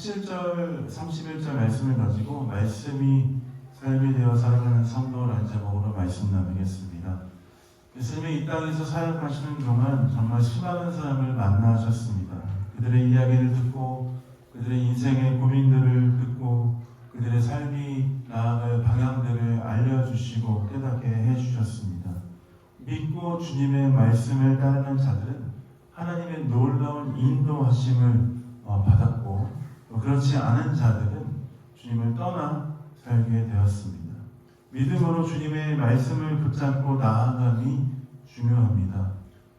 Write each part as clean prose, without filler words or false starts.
27절, 31절 말씀을 가지고 말씀이 삶이 되어 살아가는 성도라는 제목으로 말씀 나누겠습니다. 예수님이 이 땅에서 사역하시는 동안 정말 수많은 사람을 만나셨습니다. 그들의 이야기를 듣고 그들의 인생의 고민들을 듣고 그들의 삶이 나아갈 방향들을 알려주시고 깨닫게 해주셨습니다. 믿고 주님의 말씀을 따르는 자들은 하나님의 놀라운 인도하심을 받았고 또 그렇지 않은 자들은 주님을 떠나 살게 되었습니다. 믿음으로 주님의 말씀을 붙잡고 나아감이 중요합니다.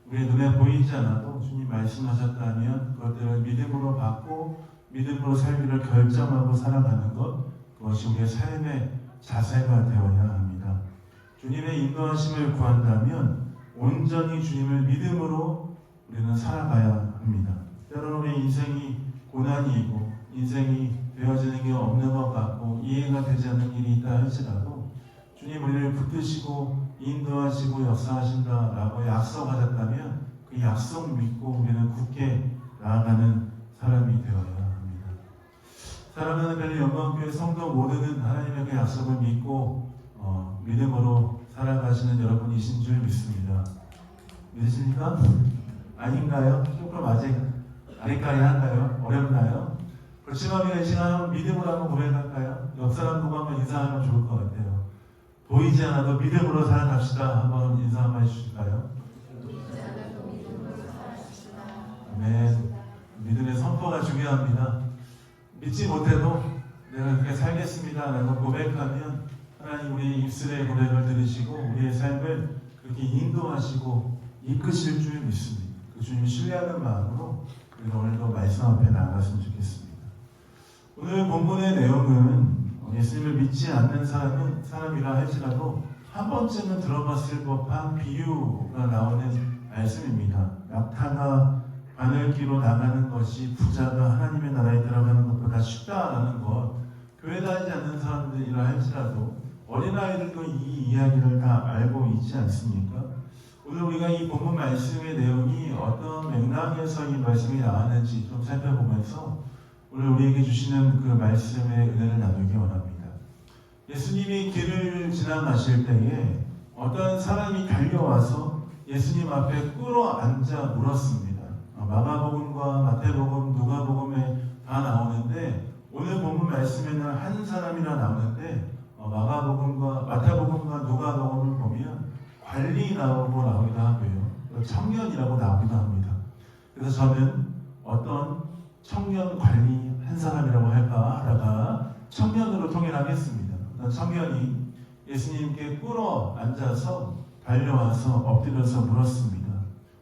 우리의 눈에 보이지 않아도 주님 말씀하셨다면 그것들을 믿음으로 받고 믿음으로 살기를 결정하고 살아가는 것, 그것이 우리의 삶의 자세가 되어야 합니다. 주님의 인도하심을 구한다면 온전히 주님을 믿음으로 우리는 살아가야 합니다. 때로는 우리 인생이 고난이고 인생이 되어지는 게 없는 것 같고 이해가 되지 않는 일이 있다 할지라도 주님 우리를 붙드시고 인도하시고 역사하신다라고 약속하셨다면 그 약속 믿고 우리는 굳게 나아가는 사람이 되어야 합니다. 사랑하는 별의 영광교회 성도 모두는 하나님의 그 약속을 믿고 믿음으로 살아가시는 여러분이신 줄 믿습니다. 믿으십니까? 아닌가요? 조금 아직 아리까리한가요? 어렵나요? 그렇지만 우리가 이 시간 믿음으로 한번 고백할까요? 옆 사람 보고 한번 인사하면 좋을 것 같아요. 보이지 않아도 믿음으로 살아갑시다. 한번 인사 한번 해주실까요? 아멘. 믿음의 선포가 중요합니다. 믿지 못해도 내가 그렇게 살겠습니다 라고 고백하면 하나님 우리 입술의 고백을 들으시고 우리의 삶을 그렇게 인도하시고 이끄실 줄 믿습니다. 그 주님을 신뢰하는 마음으로 우리가 오늘도 말씀 앞에 나아갔으면 좋겠습니다. 오늘 본문의 내용은 예수님을 믿지 않는 사람이라 할지라도 한 번쯤은 들어봤을 법한 비유가 나오는 말씀입니다. 낙타가 바늘기로 나가는 것이 부자가 하나님의 나라에 들어가는 것보다 쉽다라는 것, 교회 다니지 않는 사람들이라 할지라도 어린아이들도 이 이야기를 다 알고 있지 않습니까? 오늘 우리가 이 본문 말씀의 내용이 어떤 맥락에서 이 말씀이 나왔는지 좀 살펴보면서 오늘 우리에게 주시는 그 말씀의 은혜를 나누기 원합니다. 예수님이 길을 지나가실 때에 어떤 사람이 달려와서 예수님 앞에 꿇어앉아 물었습니다. 마가복음과 마태복음, 누가복음에 다 나오는데 오늘 본문 말씀에는 한 사람이라 나오는데 마가복음과 마태복음과 누가복음을 보면 관리 나오기도 하고요. 청년이라고 나오기도 합니다. 그래서 저는 어떤 청년 관리 한 사람이라고 할까 하다가 청년으로 통일하겠습니다. 어떤 청년이 예수님께 꿇어 앉아서 달려와서 엎드려서 물었습니다.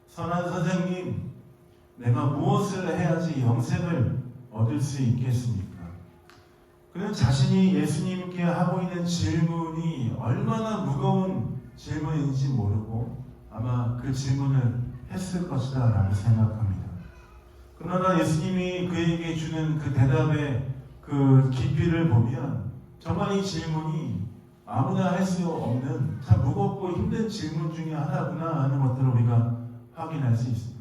선한 선생님, 내가 무엇을 해야지 영생을 얻을 수 있겠습니까? 그는 자신이 예수님께 하고 있는 질문이 얼마나 무거운 질문인지 모르고 아마 그 질문을 했을 것이다 라고 생각합니다. 그러나 예수님이 그에게 주는 그 대답의 그 깊이를 보면 정말 이 질문이 아무나 할 수 없는 참 무겁고 힘든 질문 중에 하나구나 하는 것들을 우리가 확인할 수 있습니다.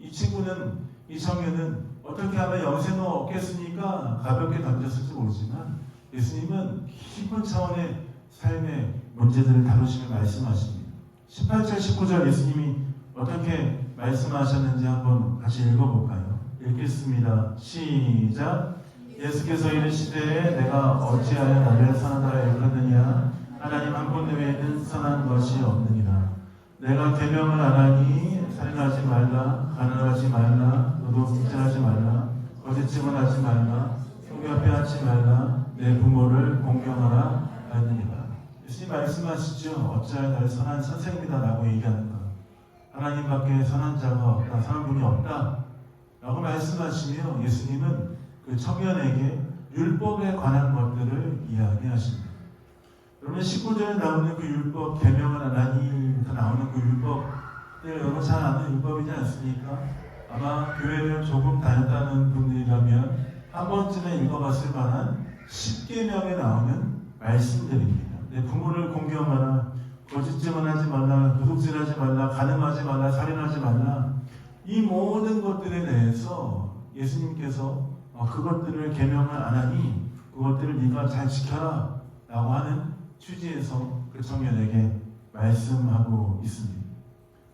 이 청년은 어떻게 하면 영생을 얻겠습니까? 가볍게 던졌을지 모르지만 예수님은 깊은 차원의 삶의 문제들을 다루시며 말씀하십니다. 18절, 19절 예수님이 어떻게 말씀하셨는지 한번 같이 읽어볼까요? 읽겠습니다. 시작. 예수께서 이르시되 내가 어찌하여 나를 선하다 여겼느냐? 하나님 한 분 외에는 선한 것이 없느니라. 내가 계명을 안 하니 살인하지 말라, 가늠하지 말라, 도둑질하지 말라, 거짓 증언하지 말라, 속여빼앗지 말라, 내 부모를 공경하라 하느니라. 예수님 말씀하시죠. 어찌하여 나를 선한 선생님이다 라고 얘기하는가. 하나님밖에 선한 자가 없다, 선한 분이 없다 라고 말씀하시며 예수님은 그 청년에게 율법에 관한 것들을 이야기하십니다. 여러분 19절에 나오는 그 율법, 계명을 안 하니 나오는 그 율법들 여러분 잘 아는 율법이지 않습니까? 아마 교회를 조금 다녔다는 분들이라면 한 번쯤에 읽어봤을 만한 10계명에 나오는 말씀들입니다. 내 부모를 공경하라, 거짓 증언하지 말라, 도둑질하지 말라, 가늠하지 말라, 살인하지 말라. 이 모든 것들에 대해서 예수님께서 그것들을 계명을 안 하니 그것들을 네가 잘 지켜라 라고 하는 취지에서 그 청년에게 말씀하고 있습니다.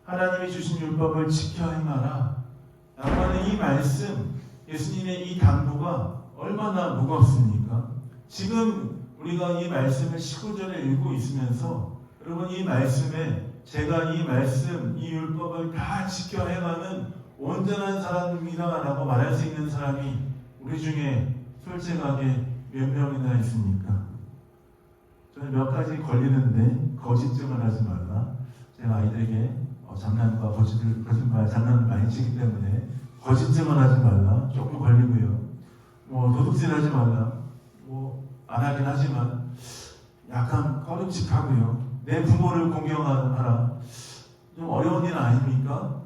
하나님이 주신 율법을 지켜 행하라 라고 하는 이 말씀, 예수님의 이 당부가 얼마나 무겁습니까? 지금 우리가 이 말씀을 19절에 읽고 있으면서 여러분 이 말씀에 제가 이 말씀, 이 율법을 다 지켜 행하는 온전한 사람입니다 라고 말할 수 있는 사람이 우리 중에 솔직하게 몇 명이나 있습니까? 저는 몇 가지 걸리는데 거짓증을 하지 말라. 제가 아이들에게 장난과 거짓말 장난을 많이 치기 때문에 거짓증을 하지 말라. 조금 걸리고요. 도둑질하지 말라. 안 하긴 하지만 약간 꺼림칙하고요. 내 부모를 공경하라. 좀 어려운 일 아닙니까?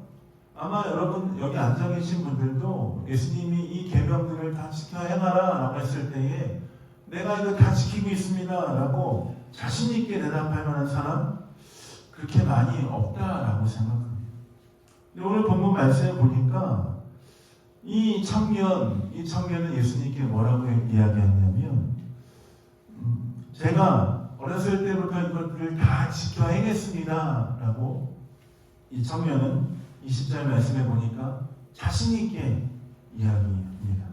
아마 여러분 여기 앉아 계신 분들도 예수님이 이 계명들을 다 지켜 행하라 라고 했을 때에 내가 이거 다 지키고 있습니다 라고 자신 있게 대답할 만한 사람 그렇게 많이 없다라고 생각합니다. 근데 오늘 본문 말씀에 보니까 이 청년은 예수님께 뭐라고 이야기했냐면 제가 어렸을 때부터 이것들을 다 지켜 행했습니다 라고 이 청년은 20절 말씀에 보니까 자신 있게 이야기합니다.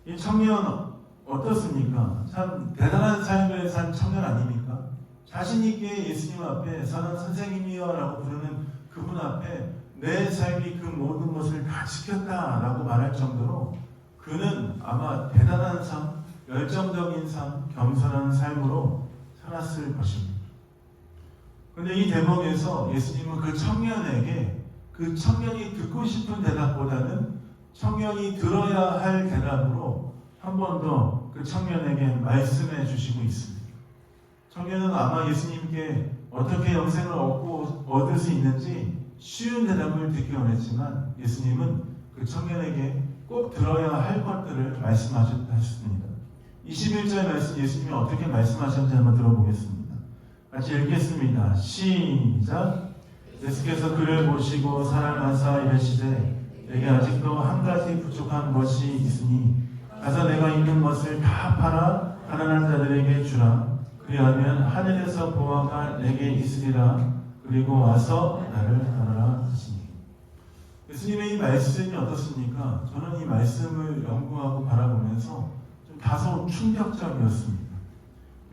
이 청년 어떻습니까? 참 대단한 삶을 산 청년 아닙니까? 자신 있게 예수님 앞에 저는 선생님이여 라고 부르는 그분 앞에 내 삶이 그 모든 것을 다 지켰다라고 말할 정도로 그는 아마 대단한 삶, 열정적인 삶, 겸손한 삶으로 살았을 것입니다. 그런데 이 대목에서 예수님은 그 청년에게 그 청년이 듣고 싶은 대답보다는 청년이 들어야 할 대답으로 한 번 더 그 청년에게 말씀해 주시고 있습니다. 청년은 아마 예수님께 어떻게 영생을 얻을 수 있는지 쉬운 대답을 듣기 원했지만 예수님은 그 청년에게 꼭 들어야 할 것들을 말씀하셨습니다. 21절 말씀 예수님이 어떻게 말씀하셨는지 한번 들어보겠습니다. 같이 읽겠습니다. 시작. 예수께서 그를 보시고 사랑하사 이르시되 내게 아직도 한 가지 부족한 것이 있으니 가서 내가 있는 것을 다 팔아 가난한 자들에게 주라. 그리하면 하늘에서 보화가 내게 있으리라. 그리고 와서 나를 따르라 하시니. 예수님의 이 말씀이 어떻습니까? 저는 이 말씀을 연구하고 바라보면서 좀 다소 충격적이었습니다.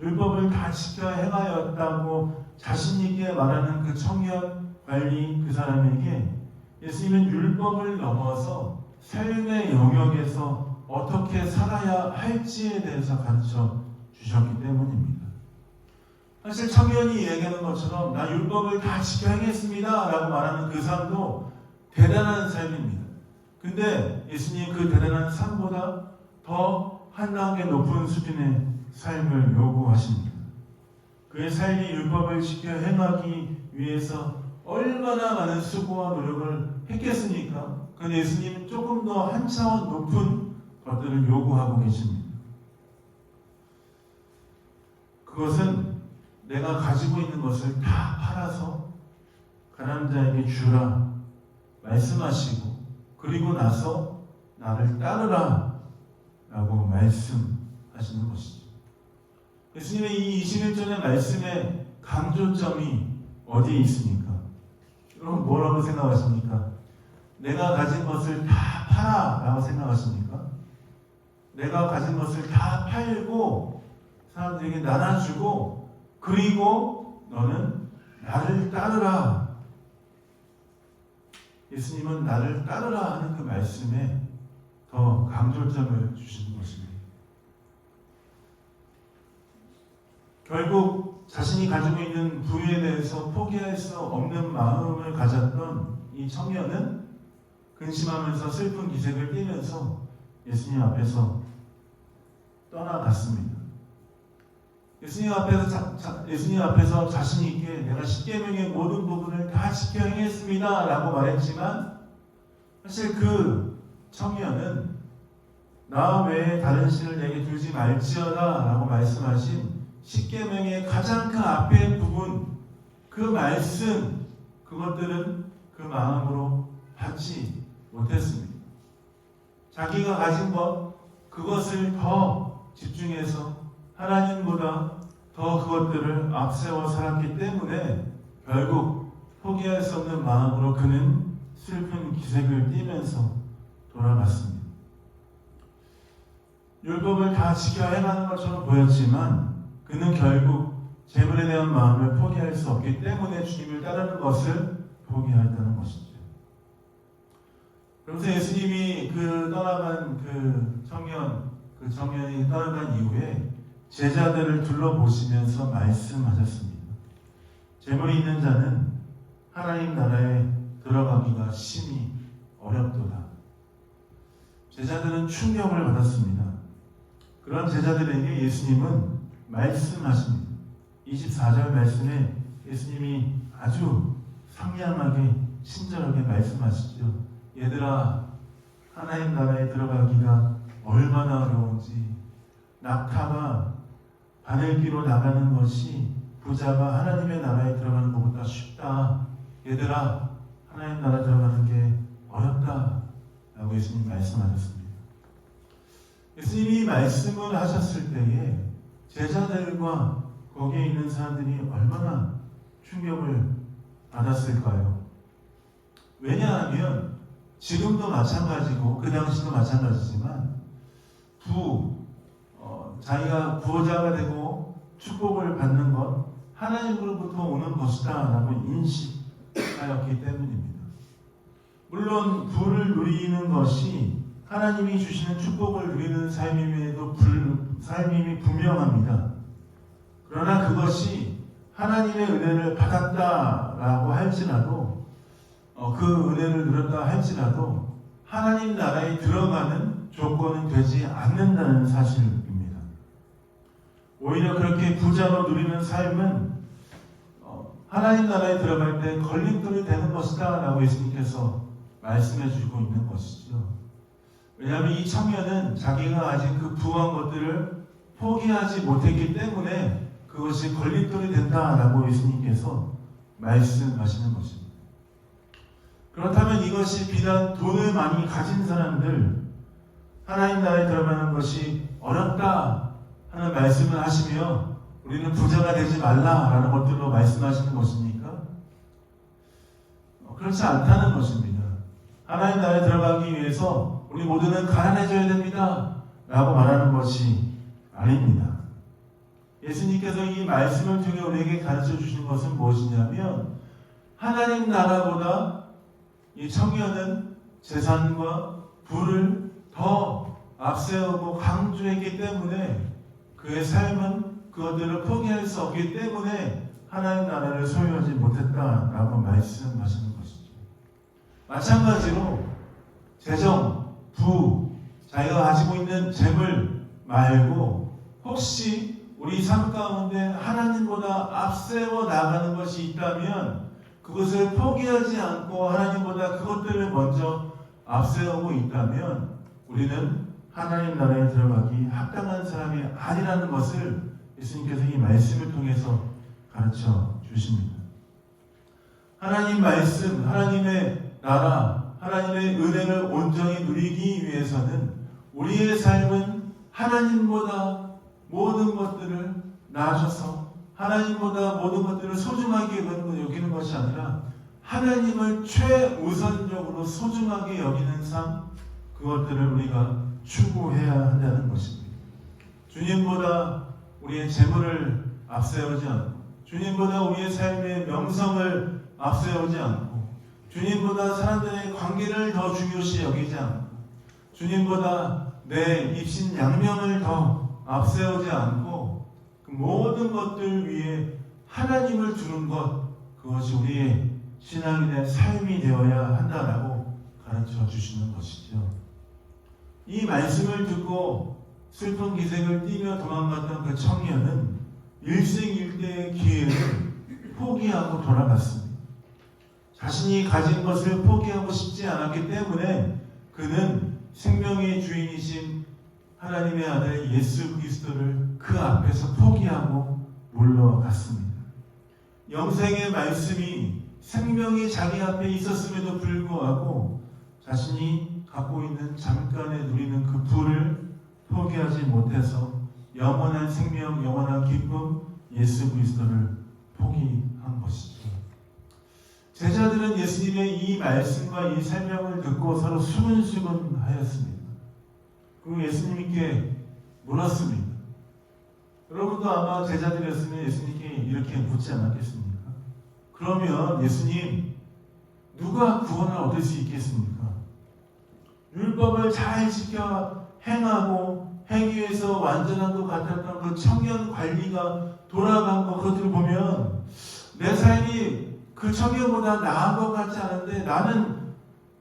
율법을 다 지켜 행하였다고 자신 있게 말하는 그 청년 관리 그 사람에게 예수님은 율법을 넘어서 삶의 영역에서 어떻게 살아야 할지에 대해서 가르쳐 주셨기 때문입니다. 사실 청년이 얘기하는 것처럼 나 율법을 다 지켜 행했습니다 라고 말하는 그 삶도 대단한 삶입니다. 근데 예수님 그 대단한 삶보다 더 한 단계 높은 수준의 삶을 요구하십니다. 그의 삶이 율법을 지켜 행하기 위해서 얼마나 많은 수고와 노력을 했겠습니까? 그런데 예수님은 조금 더 한 차원 높은 것들을 요구하고 계십니다. 그것은 내가 가지고 있는 것을 다 팔아서 가난한 자에게 주라 말씀하시고 그리고 나서 나를 따르라 라고 말씀하시는 것이죠. 예수님의 이 21절의 말씀의 강조점이 어디에 있습니까? 여러분 뭐라고 생각하십니까? 내가 가진 것을 다 팔아 라고 생각하십니까? 내가 가진 것을 다 팔고 사람들에게 나눠주고 그리고 너는 나를 따르라. 예수님은 나를 따르라 하는 그 말씀에 더 강조점을 주시는 것입니다. 결국 자신이 가지고 있는 부유에 대해서 포기할 수 없는 마음을 가졌던 이 청년은 근심하면서 슬픈 기색을 띠면서 예수님 앞에서 떠나갔습니다. 예수님 앞에서 자신 있게 내가 십계명의 모든 부분을 다 지켜 행했습니다 라고 말했지만 사실 그 청년은 나 외에 다른 신을 내게 두지 말지어다 라고 말씀하신 십계명의 가장 큰 앞에 부분 그 말씀 그것들은 그 마음으로 받지 못했습니다. 자기가 가진 것, 그것을 더 집중해서 하나님보다 더 그것들을 앞세워 살았기 때문에 결국 포기할 수 없는 마음으로 그는 슬픈 기색을 띠면서 돌아갔습니다. 율법을 다 지켜 행하는 것처럼 보였지만 그는 결국 재물에 대한 마음을 포기할 수 없기 때문에 주님을 따르는 것을 포기하였다는 것이죠. 그래서 예수님이 떠나간 청년이 떠나간 이후에 제자들을 둘러보시면서 말씀하셨습니다. 재물이 있는 자는 하나님 나라에 들어가기가 심히 어렵도다. 제자들은 충격을 받았습니다. 그런 제자들에게 예수님은 말씀하십니다. 24절 말씀에 예수님이 아주 상냥하게 친절하게 말씀하시죠. 얘들아, 하나님 나라에 들어가기가 얼마나 어려운지, 낙타가 바늘기로 나가는 것이 부자가 하나님의 나라에 들어가는 것보다 쉽다. 얘들아, 하나님 나라 들어가는 게 어렵다 라고 예수님 말씀하셨습니다. 예수님이 말씀을 하셨을 때에 제자들과 거기에 있는 사람들이 얼마나 충격을 받았을까요? 왜냐하면 지금도 마찬가지고 그 당시도 마찬가지지만 자기가 부자가 되고 축복을 받는 것 하나님으로부터 오는 것이다 라고 인식하였기 때문입니다. 물론 부를 누리는 것이 하나님이 주시는 축복을 누리는 삶임에도 삶임이 분명합니다. 그러나 그것이 하나님의 은혜를 받았다라고 할지라도 그 은혜를 누렸다 할지라도 하나님 나라에 들어가는 조건은 되지 않는다는 사실입니다. 오히려 그렇게 부자로 누리는 삶은 하나님 나라에 들어갈 때 걸림돌이 되는 것이다 라고 예수님께서 말씀해 주고 있는 것이죠. 왜냐하면 이 청년은 자기가 가진 그 부한 것들을 포기하지 못했기 때문에 그것이 걸림돌이 된다라고 예수님께서 말씀하시는 것입니다. 그렇다면 이것이 비단 돈을 많이 가진 사람들, 하나님 나라에 들어가는 것이 어렵다 하는 말씀을 하시며 우리는 부자가 되지 말라라는 것들로 말씀하시는 것입니까? 그렇지 않다는 것입니다. 하나님 나라에 들어가기 위해서 우리 모두는 가난해져야 됩니다 라고 말하는 것이 아닙니다. 예수님께서 이 말씀을 통해 우리에게 가르쳐 주신 것은 무엇이냐면 하나님 나라보다 이 청년은 재산과 부를 더 앞세우고 강조했기 때문에 그의 삶은 그것들을 포기할 수 없기 때문에 하나님 나라를 소유하지 못했다라고 말씀하시는 것이죠. 마찬가지로 재정, 부, 자기가 가지고 있는 재물 말고 혹시 우리 삶 가운데 하나님보다 앞세워 나가는 것이 있다면 그것을 포기하지 않고 하나님보다 그것들을 먼저 앞세우고 있다면 우리는 하나님 나라에 들어가기 합당한 사람이 아니라는 것을 예수님께서 이 말씀을 통해서 가르쳐 주십니다. 하나님 말씀, 하나님의 나라, 하나님의 은혜를 온전히 누리기 위해서는 우리의 삶은 하나님보다 모든 것들을 나아져서 하나님보다 모든 것들을 소중하게 여기는 것이 아니라 하나님을 최우선적으로 소중하게 여기는 삶, 그것들을 우리가 추구해야 한다는 것입니다. 주님보다 우리의 재물을 앞세우지 않고, 주님보다 우리의 삶의 명성을 앞세우지 않고, 주님보다 사람들의 관계를 더 중요시 여기지 않고, 주님보다 내 입신 양명을 더 앞세우지 않고 그 모든 것들 위에 하나님을 두는 것, 그것이 우리의 신앙인의 삶이 되어야 한다라고 가르쳐 주시는 것이죠. 이 말씀을 듣고 슬픈 기색을 띠며 도망갔던 그 청년은 일생일대의 기회를 포기하고 돌아갔습니다. 자신이 가진 것을 포기하고 싶지 않았기 때문에 그는 생명의 주인이신 하나님의 아들 예수 그리스도를 그 앞에서 포기하고 물러갔습니다. 영생의 말씀이 생명이 자기 앞에 있었음에도 불구하고 자신이 갖고 있는 잠깐에 누리는 그 부를 포기하지 못해서 영원한 생명, 영원한 기쁨, 예수 그리스도를 포기한 것이죠. 제자들은 예수님의 이 말씀과 이 설명을 듣고 서로 수근수근 하였습니다. 그리고 예수님께 물었습니다. 여러분도 아마 제자들이었으면 예수님께 이렇게 묻지 않았겠습니까? 그러면 예수님, 누가 구원을 얻을 수 있겠습니까? 율법을 잘 지켜 행하고 행위에서 완전한 것 같았던 그 청년 관리가 돌아간 것, 그것들을 보면 내 삶이 그 청년보다 나은 것 같지 않은데, 나는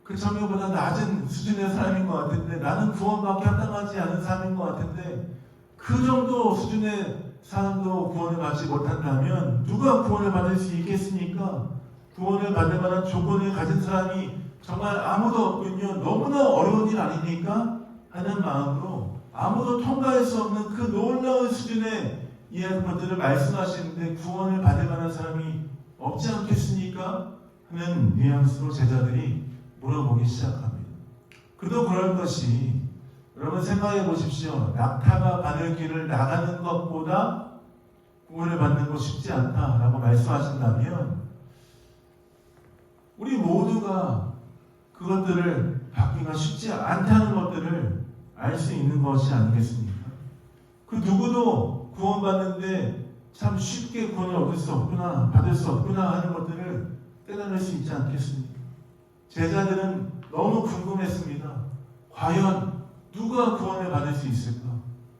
그 청년보다 낮은 수준의 사람인 것 같은데, 나는 구원받기 합당하지 않은 사람인 것 같은데, 그 정도 수준의 사람도 구원을 받지 못한다면 누가 구원을 받을 수 있겠습니까? 구원을 받을 만한 조건을 가진 사람이 정말 아무도 없군요. 너무나 어려운 일 아닙니까? 하는 마음으로 아무도 통과할 수 없는 그 놀라운 수준의 것들을 말씀하시는데, 구원을 받을 만한 사람이 없지 않겠습니까? 하는 뉘앙스로 제자들이 물어보기 시작합니다. 그도 그럴 것이, 여러분 생각해 보십시오. 낙타가 바늘길을 나가는 것보다 구원을 받는 거 쉽지 않다라고 말씀하신다면, 우리 모두가 그것들을 받기가 쉽지 않다는 것들을 알 수 있는 것이 아니겠습니까? 그 누구도 구원받는데 참 쉽게 구원을 얻을 수 없구나, 받을 수 없구나 하는 것들을 깨달을 수 있지 않겠습니까? 제자들은 너무 궁금했습니다. 과연 누가 구원을 받을 수 있을까?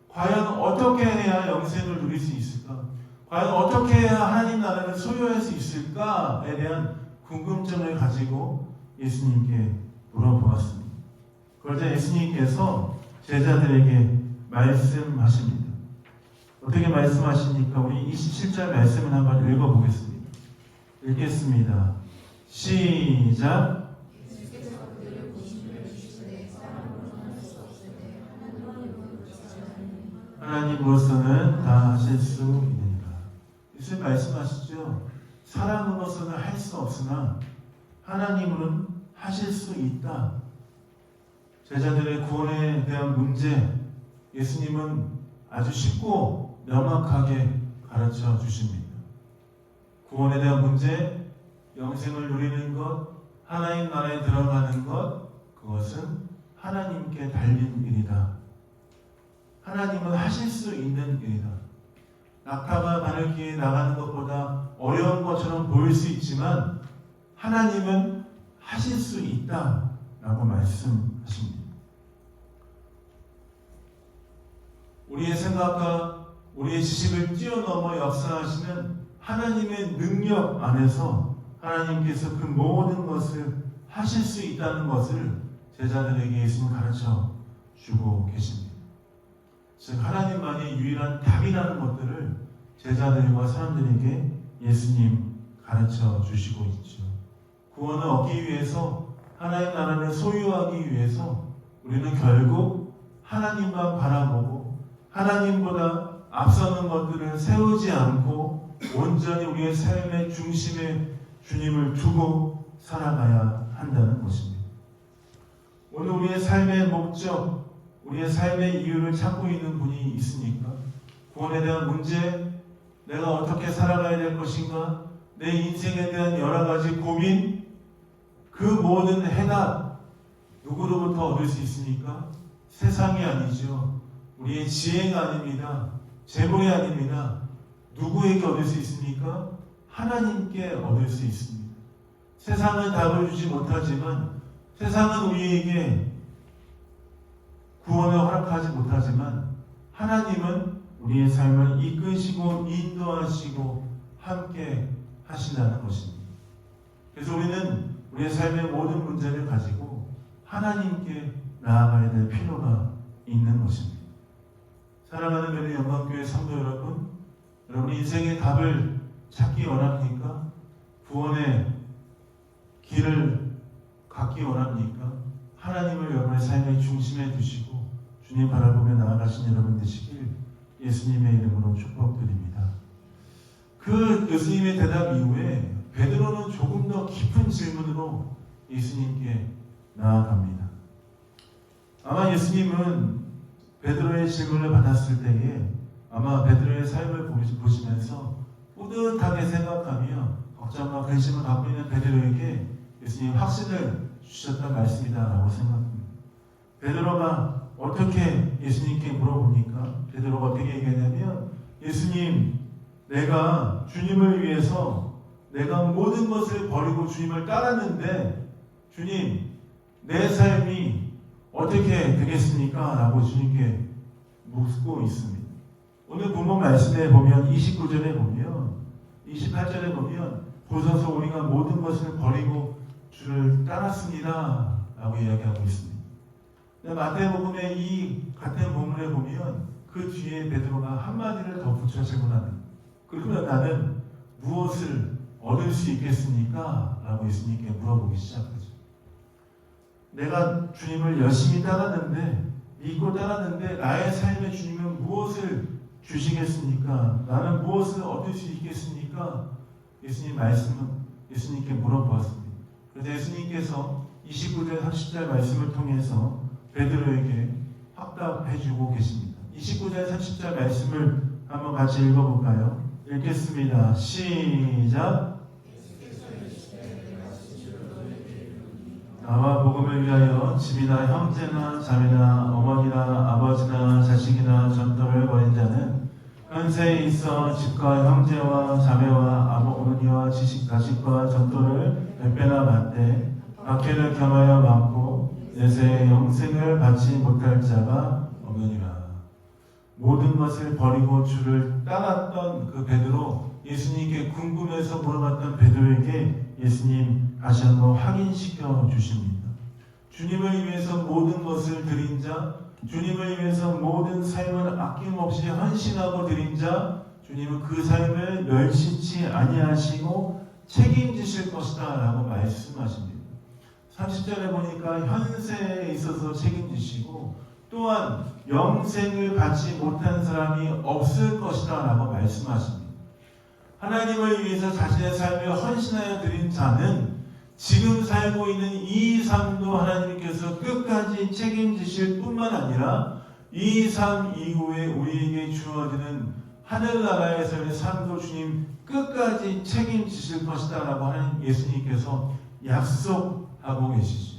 과연 어떻게 해야 영생을 누릴 수 있을까? 과연 어떻게 해야 하나님 나라를 소유할 수 있을까에 대한 궁금증을 가지고 예수님께 물어보았습니다. 그러자 예수님께서 제자들에게 말씀하십니다. 어떻게 말씀하십니까? 우리 27절 말씀을 한번 읽어보겠습니다. 읽겠습니다. 시작. 하나님으로서는 다 하실 수 있느니라. 예수님 말씀하시죠. 사람으로서는 할 수 없으나 하나님은 하실 수 있다. 제자들의 구원에 대한 문제, 예수님은 아주 쉽고 명확하게 가르쳐 주십니다. 구원에 대한 문제, 영생을 누리는 것, 하나님 나라에 들어가는 것, 그것은 하나님께 달린 일이다. 하나님은 하실 수 있는 일이다. 낙타가 바늘길에 나가는 것보다 어려운 것처럼 보일 수 있지만 하나님은 하실 수 있다라고 말씀하십니다. 우리의 생각과 우리의 지식을 뛰어넘어 역사하시는 하나님의 능력 안에서 하나님께서 그 모든 것을 하실 수 있다는 것을 제자들에게 예수님 가르쳐 주고 계십니다. 즉 하나님만이 유일한 답이라는 것들을 제자들과 사람들에게 예수님 가르쳐 주시고 있죠. 구원을 얻기 위해서, 하나님 나라를 소유하기 위해서 우리는 결국 하나님만 바라보고 하나님보다 앞서는 것들을 세우지 않고 온전히 우리의 삶의 중심에 주님을 두고 살아가야 한다는 것입니다. 오늘 우리의 삶의 목적, 우리의 삶의 이유를 찾고 있는 분이 있습니까? 구원에 대한 문제, 내가 어떻게 살아가야 될 것인가, 내 인생에 대한 여러 가지 고민, 그 모든 해답 누구로부터 얻을 수 있습니까? 세상이 아니죠. 우리의 지혜가 아닙니다. 재물이 아닙니다. 누구에게 얻을 수 있습니까? 하나님께 얻을 수 있습니다. 세상은 답을 주지 못하지만, 세상은 우리에게 구원을 허락하지 못하지만 하나님은 우리의 삶을 이끄시고 인도하시고 함께 하신다는 것입니다. 그래서 우리는 우리의 삶의 모든 문제를 가지고 하나님께 나아가야 될 필요가 있는 것입니다. 사랑하는 매일 영광교회 성도 여러분, 여러분 인생의 답을 찾기 원합니까? 구원의 길을 갖기 원합니까? 하나님을 여러분의 삶의 중심에 두시고 주님 바라보며 나아가신 여러분 되시길 예수님의 이름으로 축복드립니다. 그 예수님의 대답 이후에 베드로는 조금 더 깊은 질문으로 예수님께 나아갑니다. 아마 예수님은 베드로의 질문을 받았을 때에 아마 베드로의 삶을 보시면서 뿌듯하게 생각하며 걱정과 근심을 갖고 있는 베드로에게 예수님 확신을 주셨던 말씀이다라고 생각합니다. 베드로가 어떻게 예수님께 물어보니까 베드로가 어떻게 얘기하냐면 예수님, 내가 주님을 위해서 내가 모든 것을 버리고 주님을 따랐는데 주님, 내 삶이 어떻게 되겠습니까? 라고 주님께 묻고 있습니다. 오늘 본문 말씀에 보면 29절에 보면 28절에 보면 보소서 우리가 모든 것을 버리고 주를 따랐습니다 라고 이야기하고 있습니다. 마태복음의 이 같은 본문에 보면 그 뒤에 베드로가 한마디를 더 붙여 질문합니다. 그러면 나는 무엇을 얻을 수 있겠습니까? 라고 예수님께 물어보기 시작하죠. 내가 주님을 열심히 따랐는데 믿고 따랐는데 나의 삶에 주님은 무엇을 주시겠습니까? 나는 무엇을 얻을 수 있겠습니까? 예수님 말씀은 예수님께 물어보았습니다. 그래서 예수님께서 29절 30절 말씀을 통해서 베드로에게 확답해주고 계십니다. 29절 30절 말씀을 한번 같이 읽어볼까요? 읽겠습니다. 시작. 나와 복음을 위하여 집이나 형제나 자매나 어머니나 아버지나 자식이나 전토를 벌인 자는 현세에 있어 집과 형제와 자매와 어머니와 자식과 전토를 몇 배나 받되 박해를 겸하여 받고 내세의 영생을 받지 못할 자가 없느니라. 모든 것을 버리고 주를 따랐던 그 베드로, 예수님께 궁금해서 물어봤던 베드로에게 예수님 다시 한번 확인시켜 주십니다. 주님을 위해서 모든 것을 드린 자, 주님을 위해서 모든 삶을 아낌없이 헌신하고 드린 자, 주님은 그 삶을 멸시치 아니하시고 책임지실 것이다 라고 말씀하십니다. 30절에 보니까 현세에 있어서 책임지시고 또한 영생을 받지 못한 사람이 없을 것이다 라고 말씀하십니다. 하나님을 위해서 자신의 삶을 헌신하여 드린 자는 지금 살고 있는 이 삶도 하나님께서 끝까지 책임지실 뿐만 아니라 이 삶 이후에 우리에게 주어지는 하늘나라에서의 삶도 주님 끝까지 책임지실 것이다 라고 하는 예수님께서 약속하고 계시죠.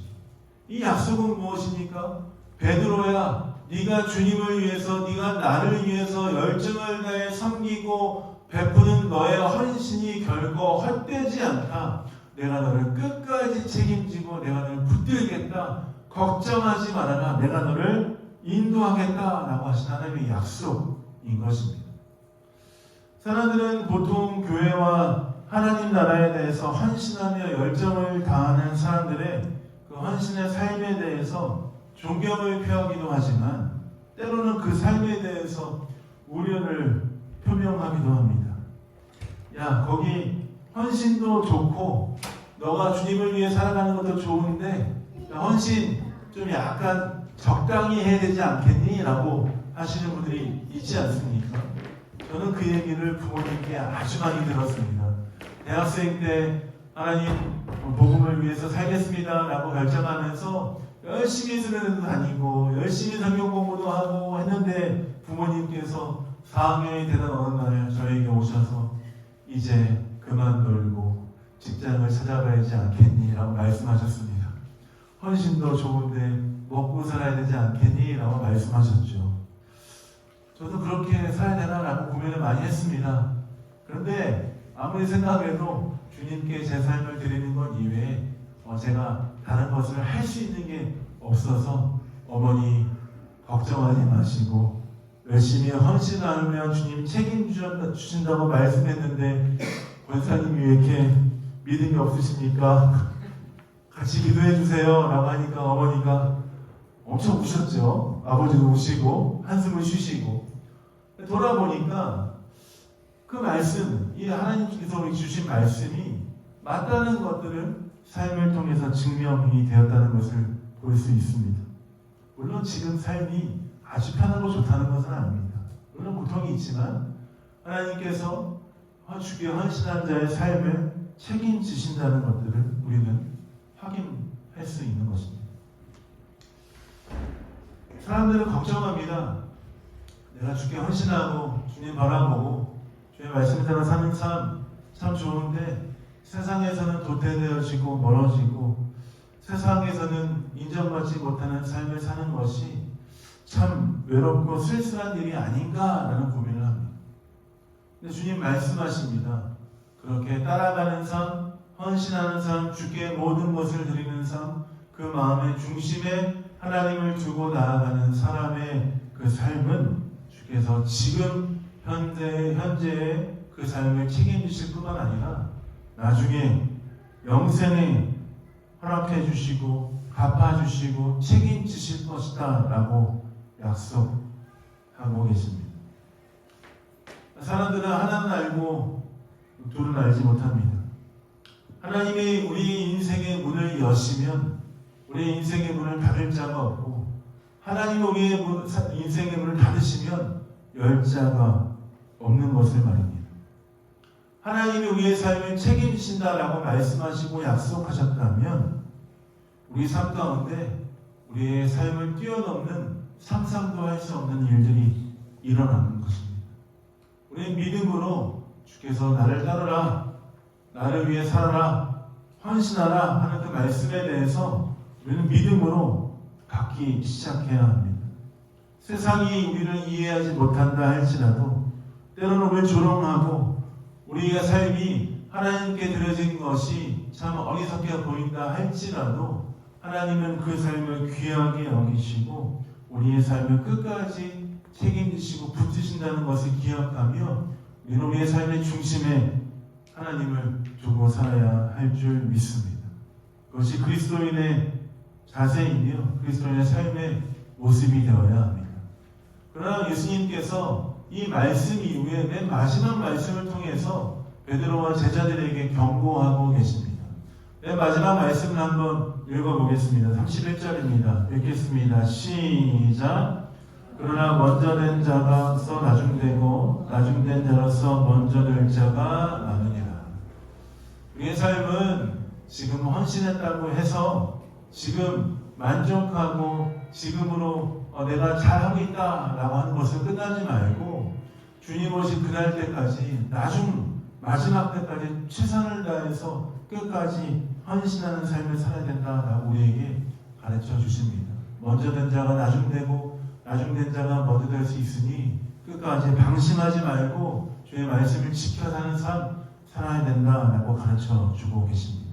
이 약속은 무엇입니까? 베드로야, 네가 주님을 위해서, 네가 나를 위해서 열정을 다해 섬기고 베푸는 너의 헌신이 결코 헛되지 않다. 내가 너를 끝까지 책임지고 내가 너를 붙들겠다. 걱정하지 말아라. 내가 너를 인도하겠다 라고 하신 하나님의 약속인 것입니다. 사람들은 보통 교회와 하나님 나라에 대해서 헌신하며 열정을 다하는 사람들의 그 헌신의 삶에 대해서 존경을 표하기도 하지만 때로는 그 삶에 대해서 우려를 표명하기도 합니다. 야, 거기 헌신도 좋고 너가 주님을 위해 살아가는 것도 좋은데 헌신 좀 약간 적당히 해야 되지 않겠니? 라고 하시는 분들이 있지 않습니까? 저는 그 얘기를 부모님께 아주 많이 들었습니다. 대학생 때 하나님 복음을 위해서 살겠습니다 라고 결정하면서 열심히 수련회도 다니고 열심히 성경 공부도 하고 했는데 부모님께서 4학년이 되던 어느 날 저에게 오셔서 이제 그만 놀고 직장을 찾아가야지 않겠니? 라고 말씀하셨습니다. 헌신도 좋은데 먹고 살아야 되지 않겠니? 라고 말씀하셨죠. 저도 그렇게 살아야 되나? 라고 고민을 많이 했습니다. 그런데 아무리 생각해도 주님께 제 삶을 드리는 것 이외에 제가 다른 것을 할 수 있는 게 없어서 어머니 걱정하지 마시고 열심히 헌신하면 주님 책임주신다고 말씀했는데 권사님이 왜 이렇게 믿음이 없으십니까? 같이 기도해 주세요 라고 하니까 어머니가 엄청 우셨죠. 아버지도 우시고 한숨을 쉬시고 돌아보니까 그 말씀, 이 하나님께서 우리 주신 말씀이 맞다는 것들을 삶을 통해서 증명이 되었다는 것을 볼 수 있습니다. 물론 지금 삶이 아주 편하고 좋다는 것은 아닙니다. 물론 고통이 있지만 하나님께서 주께 헌신한 자의 삶을 책임지신다는 것들을 우리는 확인할 수 있는 것입니다. 사람들은 걱정합니다. 내가 주께 헌신하고 주님 바라보고 주의 말씀 따라 사는 삶 참 좋은데 세상에서는 도태되어지고 멀어지고 세상에서는 인정받지 못하는 삶을 사는 것이 참 외롭고 쓸쓸한 일이 아닌가라는 고민을 합니다. 근데 주님 말씀하십니다. 그렇게 따라가는 삶, 헌신하는 삶, 주께 모든 것을 드리는 삶, 그 마음의 중심에 하나님을 두고 나아가는 사람의 그 삶은 주께서 지금 현재의 그 삶을 책임지실 뿐만 아니라 나중에 영생에 허락해 주시고 갚아주시고 책임지실 것이다 라고 약속하고 계십니다. 사람들은 하나는 알고 둘은 알지 못합니다. 하나님이 우리 인생의 문을 여시면 우리 인생의 문을 닫을 자가 없고 하나님이 우리의 인생의 문을 닫으시면 열 자가 없는 것을 말입니다. 하나님이 우리의 삶을 책임지신다라고 말씀하시고 약속하셨다면 우리 삶 가운데 우리의 삶을 뛰어넘는 상상도 할 수 없는 일들이 일어나는 것입니다. 우리는 믿음으로 주께서 나를 따르라, 나를 위해 살아라, 헌신하라 하는 그 말씀에 대해서 우리는 믿음으로 갖기 시작해야 합니다. 세상이 우리를 이해하지 못한다 할지라도 때로는 우리를 조롱하고 우리의 삶이 하나님께 드려진 것이 참 어리석게 보인다 할지라도 하나님은 그 삶을 귀하게 여기시고 우리의 삶을 끝까지 책임지시고 붙드신다는 것을 기억하며 우리는 우리의 삶의 중심에 하나님을 두고 살아야 할 줄 믿습니다. 그것이 그리스도인의 자세이며 그리스도인의 삶의 모습이 되어야 합니다. 그러나 예수님께서 이 말씀 이후에 맨 마지막 말씀을 통해서 베드로와 제자들에게 경고하고 계십니다. 맨 마지막 말씀을 한번 읽어보겠습니다. 31절입니다. 읽겠습니다. 시작. 그러나 먼저 된 자가서 나중되고 나중된 자로서 먼저 될 자가 많으니라. 우리의 삶은 지금 헌신했다고 해서 지금 만족하고 지금으로 내가 잘하고 있다라고 하는 것을 끝나지 말고 주님 오실 그날 때까지 마지막 때까지 최선을 다해서 끝까지 헌신하는 삶을 살아야 된다라고 우리에게 가르쳐 주십니다. 먼저 된 자가 나중되고 나중된 자가 먼저 될 수 있으니 끝까지 방심하지 말고 주의 말씀을 지켜 사는 삶 살아야 된다라고 가르쳐 주고 계십니다.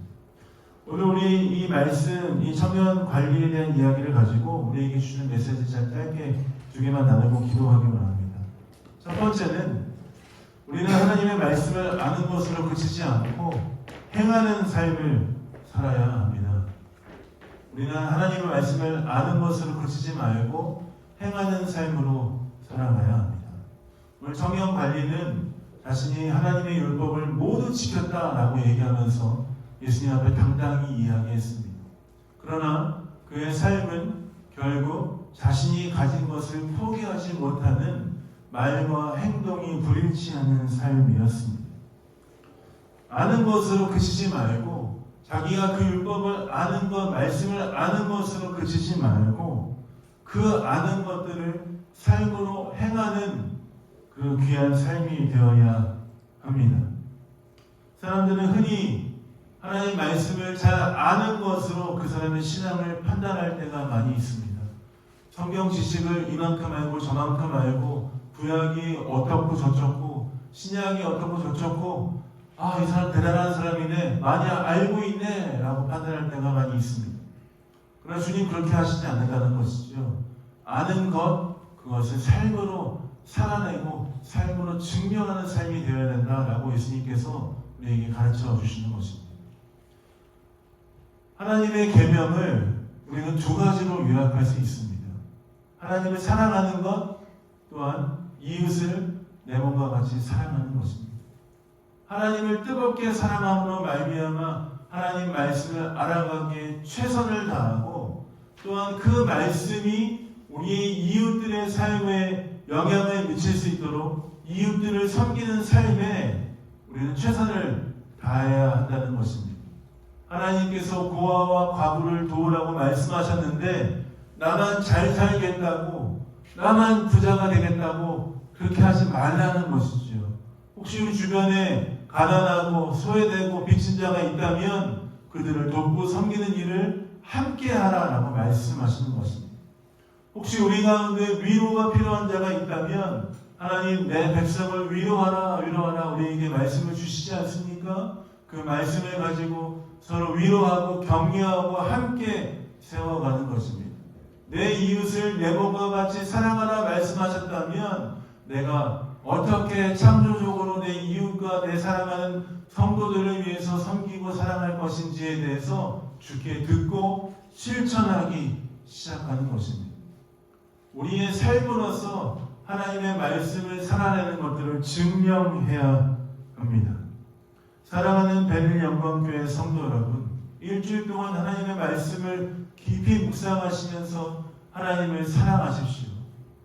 오늘 우리 이 말씀, 이 청년 관리에 대한 이야기를 가지고 우리에게 주시는 메시지 잘 짧게 두 개만 나누고 기도하기 원합니다. 첫 번째는 우리는 하나님의 말씀을 아는 것으로 그치지 않고 행하는 삶을 살아야 합니다. 우리는 하나님의 말씀을 아는 것으로 그치지 말고 행하는 삶으로 살아가야 합니다. 오늘 청년 관리는 자신이 하나님의 율법을 모두 지켰다라고 얘기하면서 예수님 앞에 당당히 이야기했습니다. 그러나 그의 삶은 결국 자신이 가진 것을 포기하지 못하는 말과 행동이 불일치하는 삶이었습니다. 아는 것으로 그치지 말고 자기가 그 율법을 아는 것, 말씀을 아는 것으로 그치지 말고 그 아는 것들을 삶으로 행하는 그 귀한 삶이 되어야 합니다. 사람들은 흔히 하나님의 말씀을 잘 아는 것으로 그 사람의 신앙을 판단할 때가 많이 있습니다. 성경 지식을 이만큼 알고 저만큼 알고 구약이 어떻고 저쩌고 신약이 어떻고 저쩌고 이 사람 대단한 사람이네, 많이 알고 있네 라고 판단할 때가 많이 있습니다. 그러나 주님 그렇게 하시지 않는다는 것이죠. 아는 것, 그것을 삶으로 살아내고 삶으로 증명하는 삶이 되어야 된다라고 예수님께서 우리에게 가르쳐 주시는 것입니다. 하나님의 계명을 우리는 두 가지로 요약할 수 있습니다. 하나님을 사랑하는 것, 또한 이웃을 내 몸과 같이 사랑하는 것입니다. 하나님을 뜨겁게 사랑함으로 말미암아 하나님 말씀을 알아가기에 최선을 다하고 또한 그 말씀이 우리의 이웃들의 삶에 영향을 미칠 수 있도록 이웃들을 섬기는 삶에 우리는 최선을 다해야 한다는 것입니다. 하나님께서 고아와 과부를 도우라고 말씀하셨는데 나만 잘 살겠다고, 나만 부자가 되겠다고 그렇게 하지 말라는 것이죠. 혹시 우리 주변에 가난하고 소외되고 빚진 자가 있다면 그들을 돕고 섬기는 일을 함께 하라라고 말씀하시는 것입니다. 혹시 우리 가운데 위로가 필요한 자가 있다면 하나님 내 백성을 위로하라 우리에게 말씀을 주시지 않습니까? 그 말씀을 가지고 서로 위로하고 격려하고 함께 세워가는 것입니다. 내 이웃을 내 몸과 같이 사랑하라 말씀하셨다면 내가 어떻게 창조적으로 내 이웃과 내 사랑하는 성도들을 위해서 섬기고 사랑할 것인지에 대해서 주께 듣고 실천하기 시작하는 것입니다. 우리의 삶으로서 하나님의 말씀을 살아내는 것들을 증명해야 합니다. 사랑하는 베들 영광교회 성도 여러분, 일주일 동안 하나님의 말씀을 깊이 묵상하시면서 하나님을 사랑하십시오.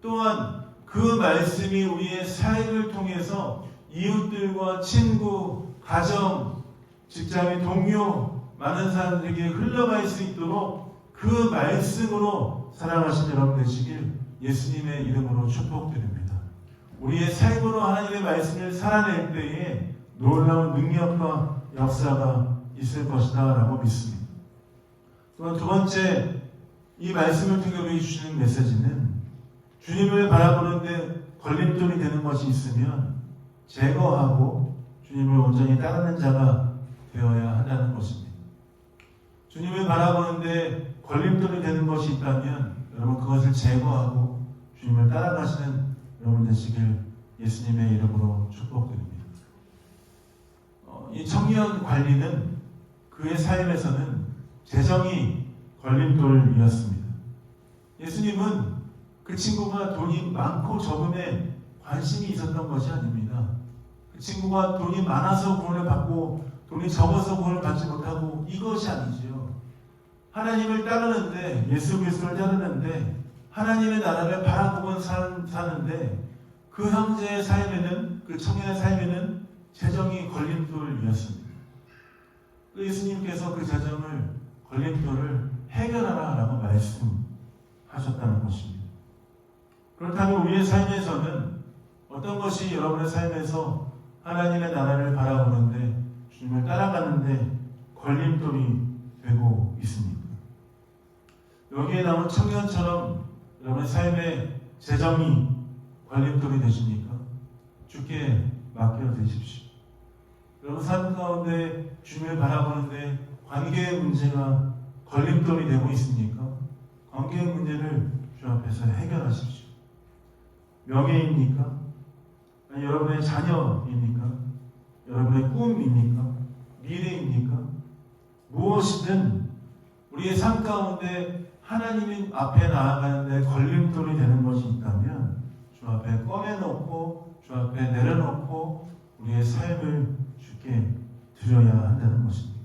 또한 그 말씀이 우리의 삶을 통해서 이웃들과 친구, 가정, 직장의 동료, 많은 사람들에게 흘러갈 수 있도록 그 말씀으로 사랑하신 여러분 되시길 예수님의 이름으로 축복드립니다. 우리의 삶으로 하나님의 말씀을 살아낼 때에 놀라운 능력과 역사가 있을 것이다 라고 믿습니다. 또한 두 번째, 이 말씀을 통해 우리에게 주시는 메시지는 주님을 바라보는데 걸림돌이 되는 것이 있으면 제거하고 주님을 온전히 따르는 자가 되어야 한다는 것입니다. 주님을 바라보는데 걸림돌이 되는 것이 있다면 여러분 그것을 제거하고 주님을 따라가시는 여러분 되시길 예수님의 이름으로 축복드립니다. 이 청년 관리는 그의 삶에서는 재정이 걸림돌이었습니다. 예수님은 그 친구가 돈이 많고 적음에 관심이 있었던 것이 아닙니다. 그 친구가 돈이 많아서 구원을 받고 돈이 적어서 구원을 받지 못하고 이것이 아니지요. 하나님을 따르는데, 예수 그리스도를 따르는데 하나님의 나라를 바라보고 사는데 그 형제의 삶에는, 그 청년의 삶에는 재정이 걸림돌이었습니다. 예수님께서 그 재정을, 걸림돌을 해결하라라고 말씀하셨다는 것입니다. 그렇다면 우리의 삶에서는 어떤 것이 여러분의 삶에서 하나님의 나라를 바라보는데 주님을 따라가는데 걸림돌이 되고 있습니까? 여기에 나온 청년처럼 여러분의 삶에 재정이 걸림돌이 되십니까? 주께 맡겨드십시오. 여러분 삶 가운데 주님을 바라보는데 관계의 문제가 걸림돌이 되고 있습니까? 관계의 문제를 주 앞에서 해결하십시오. 명예입니까? 아니, 여러분의 자녀입니까? 여러분의 꿈입니까? 미래입니까? 무엇이든 우리의 삶 가운데 하나님 앞에 나아가는데 걸림돌이 되는 것이 있다면 주 앞에 꺼내놓고 주 앞에 내려놓고 우리의 삶을 주께 드려야 한다는 것입니다.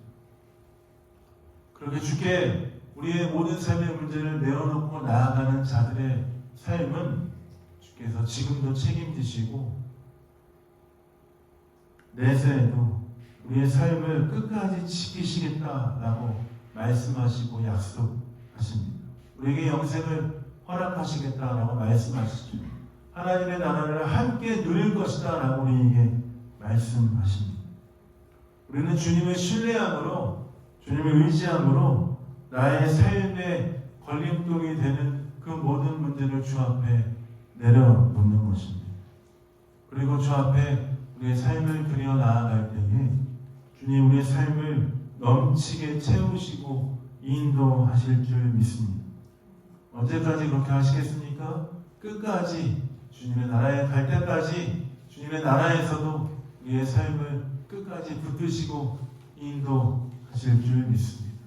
그렇게 주께 우리의 모든 삶의 문제를 내어놓고 나아가는 자들의 삶은 주께서 지금도 책임지시고 내세에도 우리의 삶을 끝까지 지키시겠다라고 말씀하시고 약속하십니다. 우리에게 영생을 허락하시겠다라고 말씀하시죠. 하나님의 나라를 함께 누릴 것이다 라고 우리에게 말씀하십니다. 우리는 주님을 신뢰함으로, 주님을 의지함으로 나의 삶에 걸림돌이 되는 그 모든 문제를 주 앞에 내려놓는 것입니다. 그리고 주 앞에 우리의 삶을 드려 나아갈 때에 주님 우리의 삶을 넘치게 채우시고 인도하실 줄 믿습니다. 언제까지 그렇게 하시겠습니까? 끝까지 주님의 나라에 갈 때까지 주님의 나라에서도 우리의 삶을 끝까지 붙드시고 인도하실 줄 믿습니다.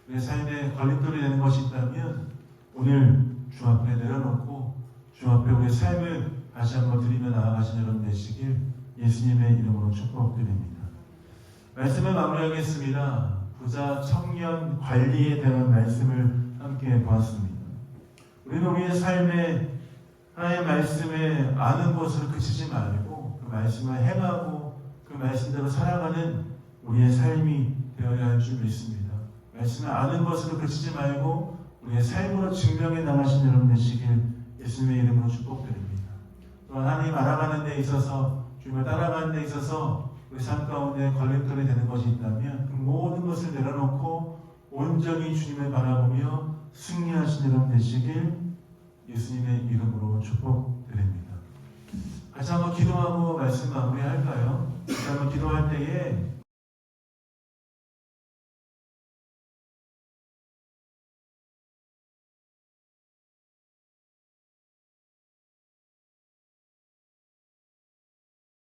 우리의 삶에 걸림돌이 되는 것이 있다면 오늘 주 앞에 내려놓고 주 앞에 우리의 삶을 다시 한번 드리며 나아가신 여러분 되시길 예수님의 이름으로 축복드립니다. 말씀을 마무리하겠습니다. 부자 청년 관리에 대한 말씀을 함께 보았습니다. 우리는 우리의 삶에 하나님의 말씀에 아는 것으로 그치지 말고 그 말씀을 행하고 그 말씀대로 살아가는 우리의 삶이 되어야 할 줄 믿습니다. 말씀을 아는 것으로 그치지 말고 우리의 삶으로 증명해 나가신 여러분 되시길 예수님의 이름으로 축복드립니다. 또한 하나님 알아가는 데 있어서 주님을 따라가는 데 있어서 우리 삶 가운데 걸림돌이 되는 것이 있다면 그 모든 것을 내려놓고 온전히 주님을 바라보며 승리하신 여러분 되시길 예수님의 이름으로 축복드립니다. 같이 한번 기도하고 말씀 마무리할까요? 같이 한번 기도할 때에